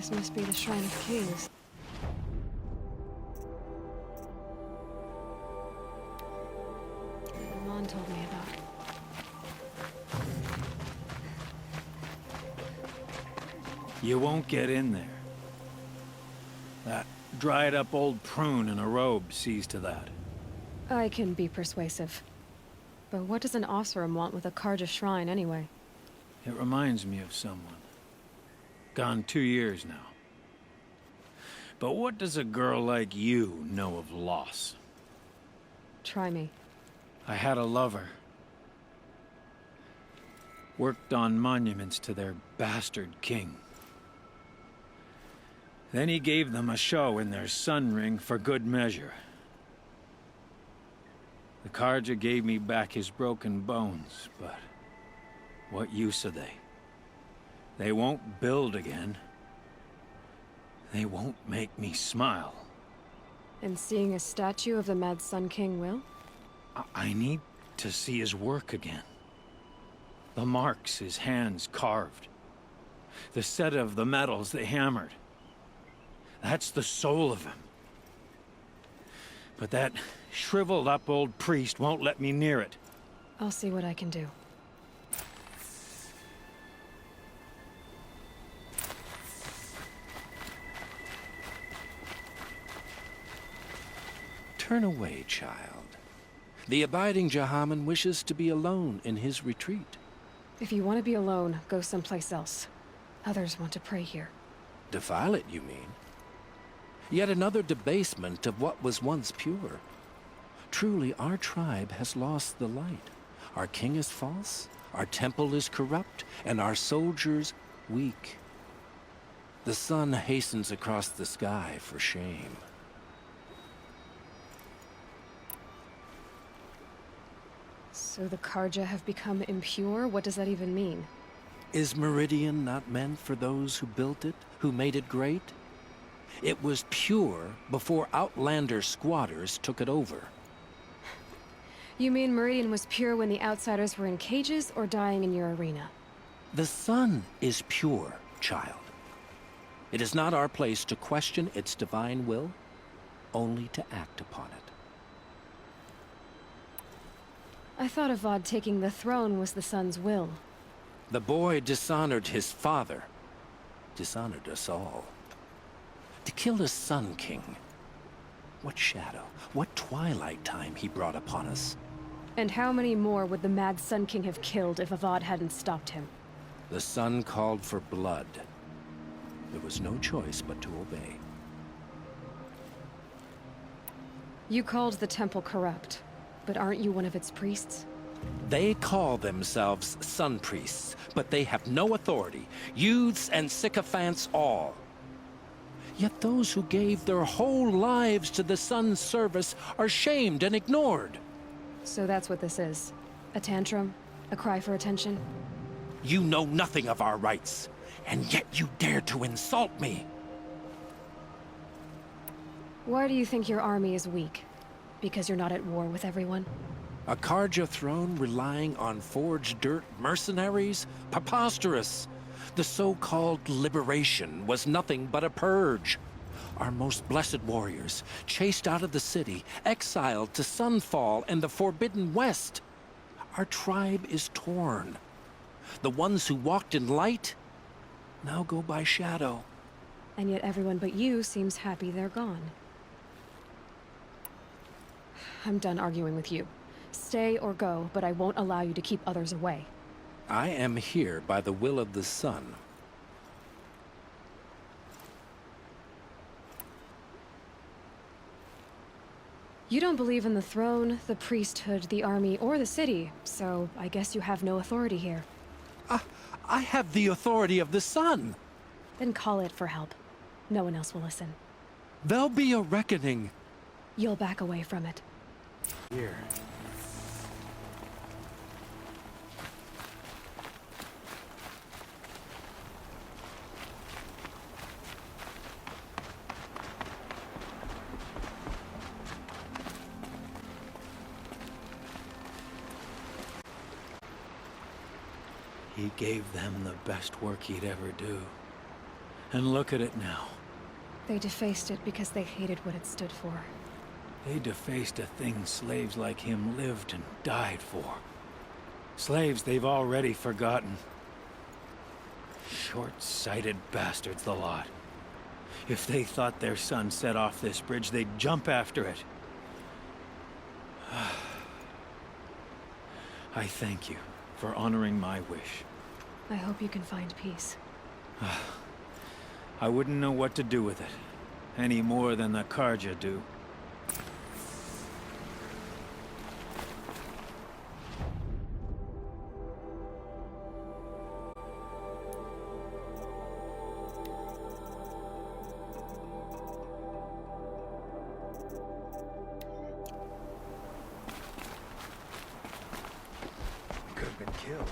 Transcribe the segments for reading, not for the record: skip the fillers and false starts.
This must be the Shrine of Kings. Mom told me about. You won't get in there. That dried-up old prune in a robe sees to that. I can be persuasive. But what does an Osram want with a Karja shrine, anyway? It reminds me of someone. Gone 2 years now. But what does a girl like you know of loss? Try me. I had a lover. Worked on monuments to their bastard king. Then he gave them a show in their sun ring for good measure. The Karja gave me back his broken bones, but what use are they? They won't build again. They won't make me smile. And seeing a statue of the Mad Sun King will? I need to see his work again. The marks his hands carved. The set of the metals they hammered. That's the soul of him. But that shriveled up old priest won't let me near it. I'll see what I can do. Turn away, child. The abiding Jahaman wishes to be alone in his retreat. If you want to be alone, go someplace else. Others want to pray here. Defile it, you mean? Yet another debasement of what was once pure. Truly, our tribe has lost the light. Our king is false, our temple is corrupt, and our soldiers weak. The sun hastens across the sky for shame. So the Karja have become impure? What does that even mean? Is Meridian not meant for those who built it, who made it great? It was pure before outlander squatters took it over. You mean Meridian was pure when the outsiders were in cages or dying in your arena? The sun is pure, child. It is not our place to question its divine will, only to act upon it. I thought Avad taking the throne was the sun's will. The boy dishonored his father, dishonored us all. To kill the Sun King. What shadow, what twilight time he brought upon us. And how many more would the Mad Sun King have killed if Avad hadn't stopped him? The sun called for blood. There was no choice but to obey. You called the temple corrupt, but aren't you one of its priests? They call themselves sun priests, but they have no authority. Youths and sycophants all. Yet those who gave their whole lives to the sun's service are shamed and ignored. So that's what this is. A tantrum? A cry for attention? You know nothing of our rights, and yet you dare to insult me. Why do you think your army is weak? Because you're not at war with everyone? A Karja throne relying on forged dirt mercenaries? Preposterous! The so-called liberation was nothing but a purge. Our most blessed warriors, chased out of the city, exiled to Sunfall and the Forbidden West. Our tribe is torn. The ones who walked in light now go by shadow. And yet everyone but you seems happy they're gone. I'm done arguing with you. Stay or go, but I won't allow you to keep others away. I am here by the will of the sun. You don't believe in the throne, the priesthood, the army, or the city, so I guess you have no authority here. I have the authority of the sun. Then call it for help. No one else will listen. There'll be a reckoning. You'll back away from it. Here. He gave them the best work he'd ever do. And look at it now. They defaced it because they hated what it stood for. They defaced a thing slaves like him lived and died for. Slaves they've already forgotten. Short-sighted bastards, the lot. If they thought their son set off this bridge, they'd jump after it. I thank you for honoring my wish. I hope you can find peace. I wouldn't know what to do with it, any more than the Karja do. Could have been killed.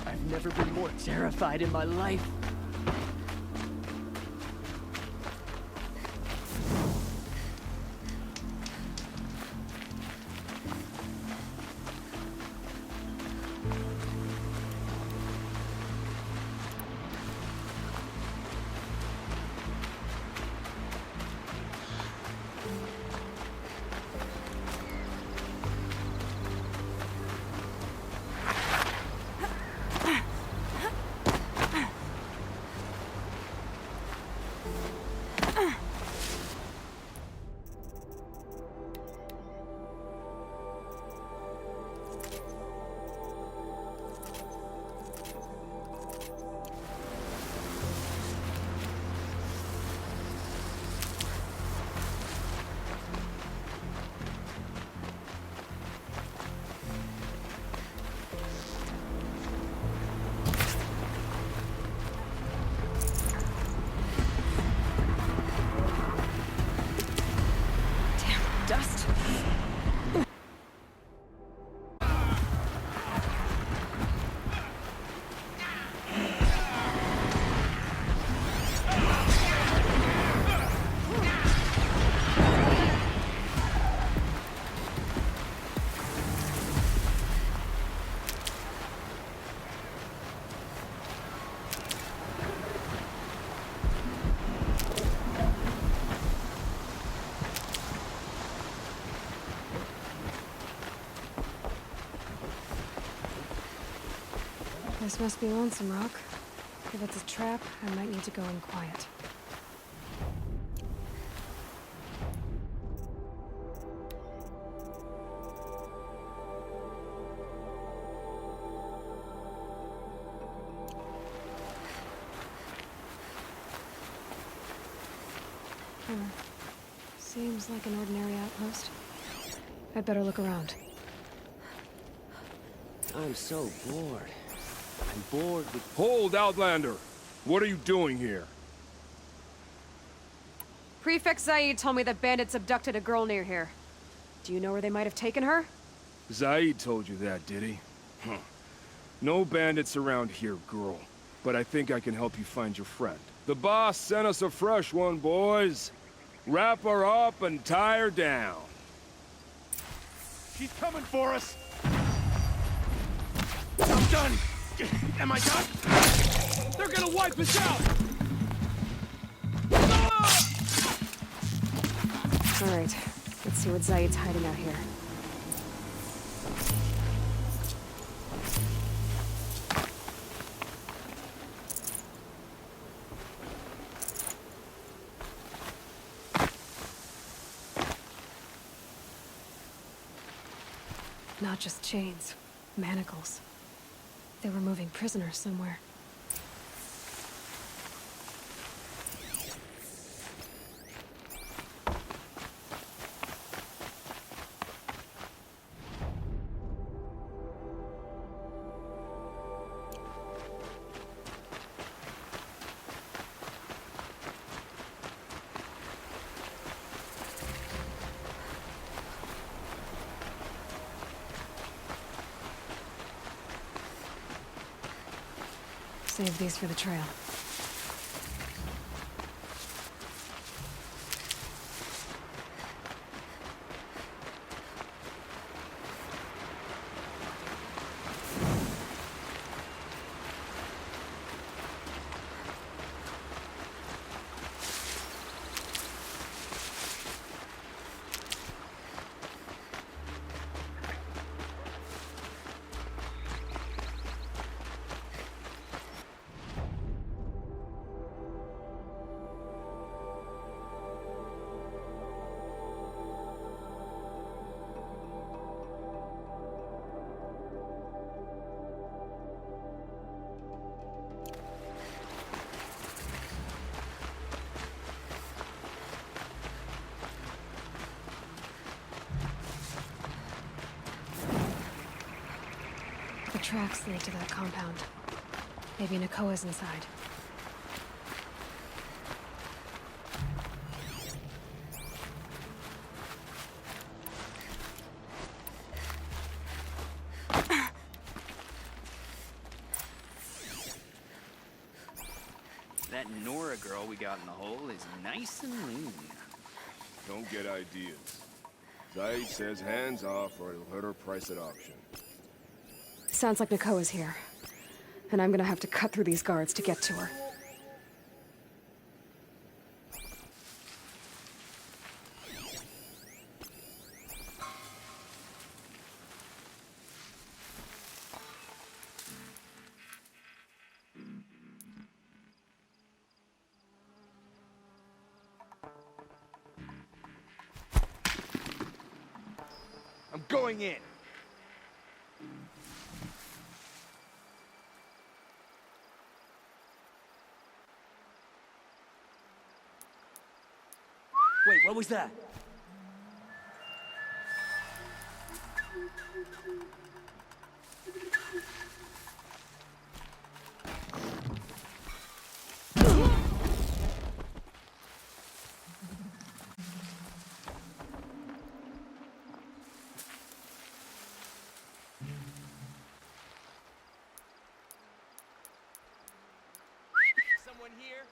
I've never been more terrified in my life. Dust. This must be Lonesome Rock. If it's a trap, I might need to go in quiet. Seems like an ordinary outpost. I'd better look around. I'm so bored. I'm bored with... Hold, Outlander! What are you doing here? Prefect Zaid told me that bandits abducted a girl near here. Do you know where they might have taken her? Zaid told you that, did he? Huh. No bandits around here, girl. But I think I can help you find your friend. The boss sent us a fresh one, boys. Wrap her up and tie her down. She's coming for us! I'm done! Am I done? They're gonna wipe us out! All right, let's see what Zaid's hiding out here. Not just chains, manacles. They were moving prisoners somewhere. save these for the trail. The tracks lead to that compound. Maybe Nakoa's inside. That Nora girl we got in the hole is nice and lean. Don't get ideas. Zaid says hands off or he'll hurt her price at auction. Sounds like Nakoa's here. And I'm gonna have to cut through these guards to get to her. I'm going in. Wait, what was that? Someone here?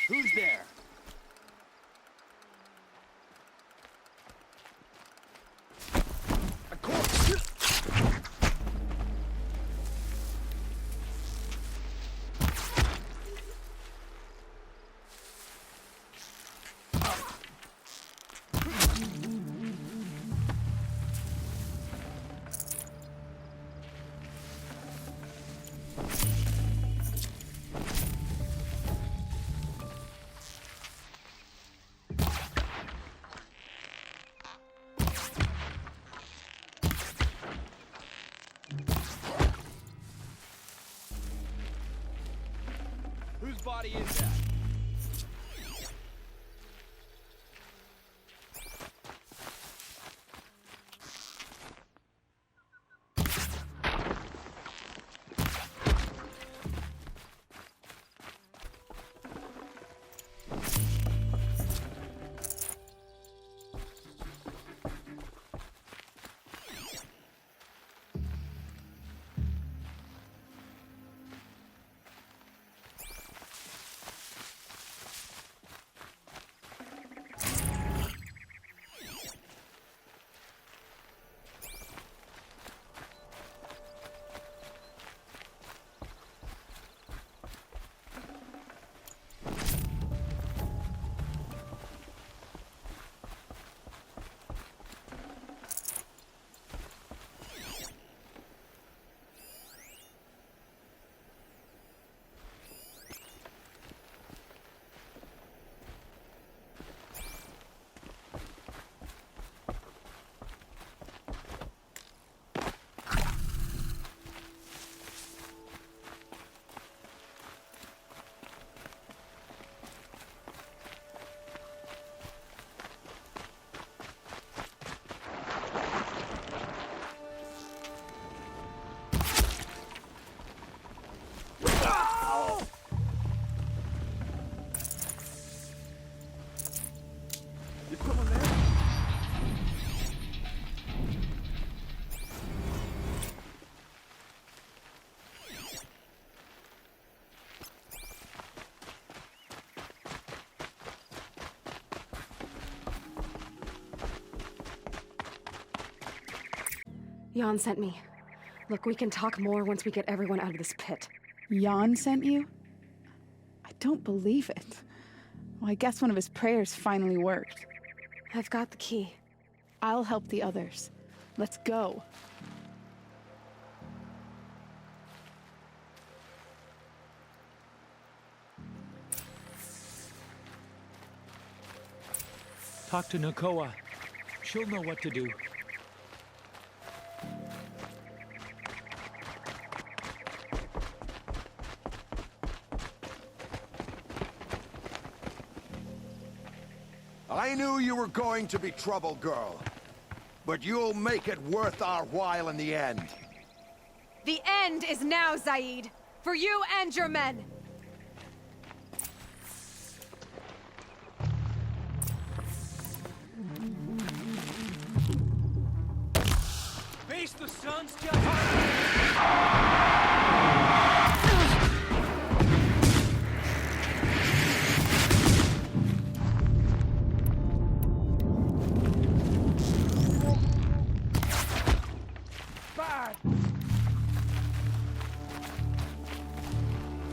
Who's there? A corpse! Whose body is that? Jan sent me. Look, we can talk more once we get everyone out of this pit. Jan sent you? I don't believe it. Well, I guess one of his prayers finally worked. I've got the key. I'll help the others. Let's go. Talk to Nakoa. She'll know what to do. I knew you were going to be trouble, girl. But you'll make it worth our while in the end. The end is now, Zaid! For you and your men! Face the sun's just...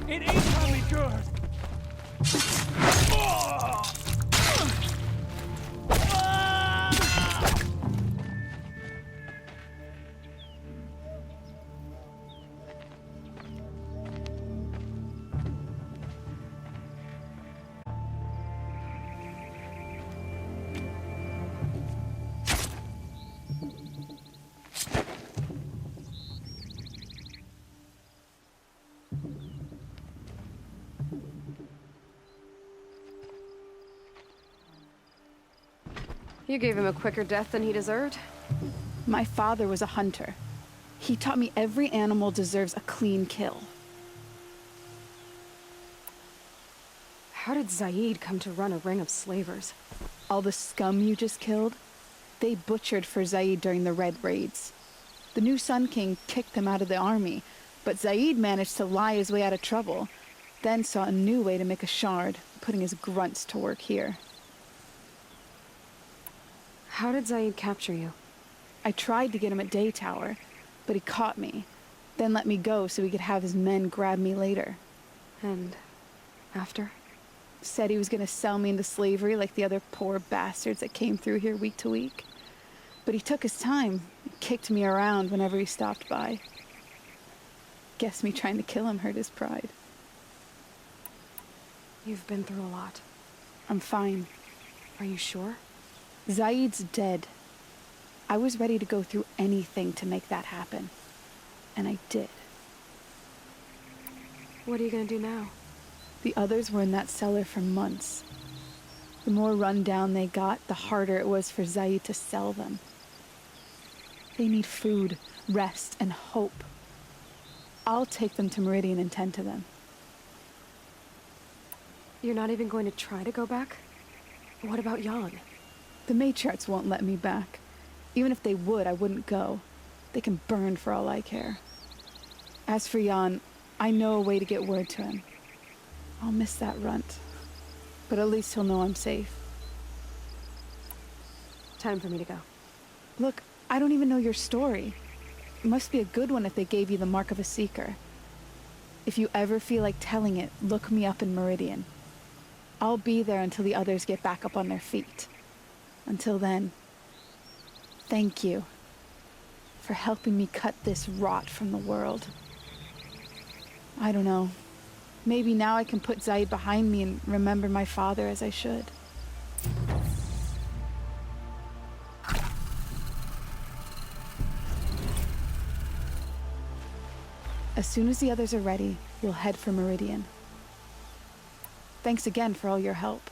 It ain't coming good! You gave him a quicker death than he deserved. My father was a hunter. He taught me every animal deserves a clean kill. How did Zaid come to run a ring of slavers? All the scum you just killed, they butchered for Zaid during the Red Raids. The new Sun King kicked them out of the army, but Zaid managed to lie his way out of trouble, then saw a new way to make a shard, putting his grunts to work here. How did Zaid capture you? I tried to get him at Day Tower, but he caught me, then let me go so he could have his men grab me later. And after? Said he was gonna sell me into slavery like the other poor bastards that came through here week to week. But he took his time and kicked me around whenever he stopped by. Guess me trying to kill him hurt his pride. You've been through a lot. I'm fine. Are you sure? Zaid's dead. I was ready to go through anything to make that happen. And I did. What are you gonna do now? The others were in that cellar for months. The more run down they got, the harder it was for Zaid to sell them. They need food, rest, and hope. I'll take them to Meridian and tend to them. You're not even going to try to go back? What about Jan? The matriarchs won't let me back. Even if they would, I wouldn't go. They can burn for all I care. As for Jan, I know a way to get word to him. I'll miss that runt. But at least he'll know I'm safe. Time for me to go. Look, I don't even know your story. It must be a good one if they gave you the mark of a seeker. If you ever feel like telling it, look me up in Meridian. I'll be there until the others get back up on their feet. Until then, thank you for helping me cut this rot from the world. I don't know. Maybe now I can put Zaid behind me and remember my father as I should. As soon as the others are ready, we'll head for Meridian. Thanks again for all your help.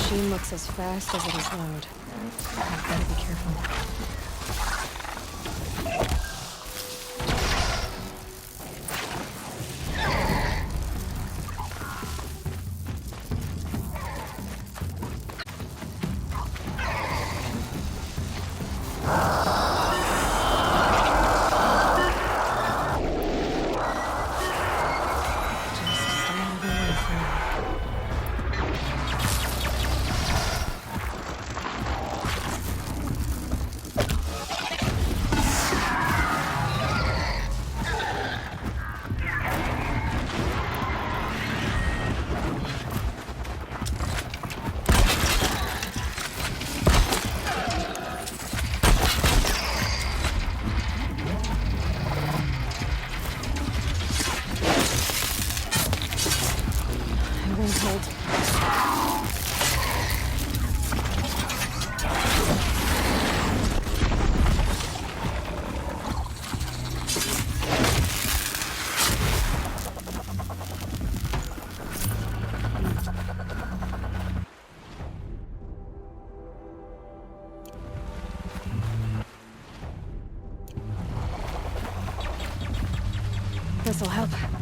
machine looks as fast as it is loud. I've got to be careful. This'll help.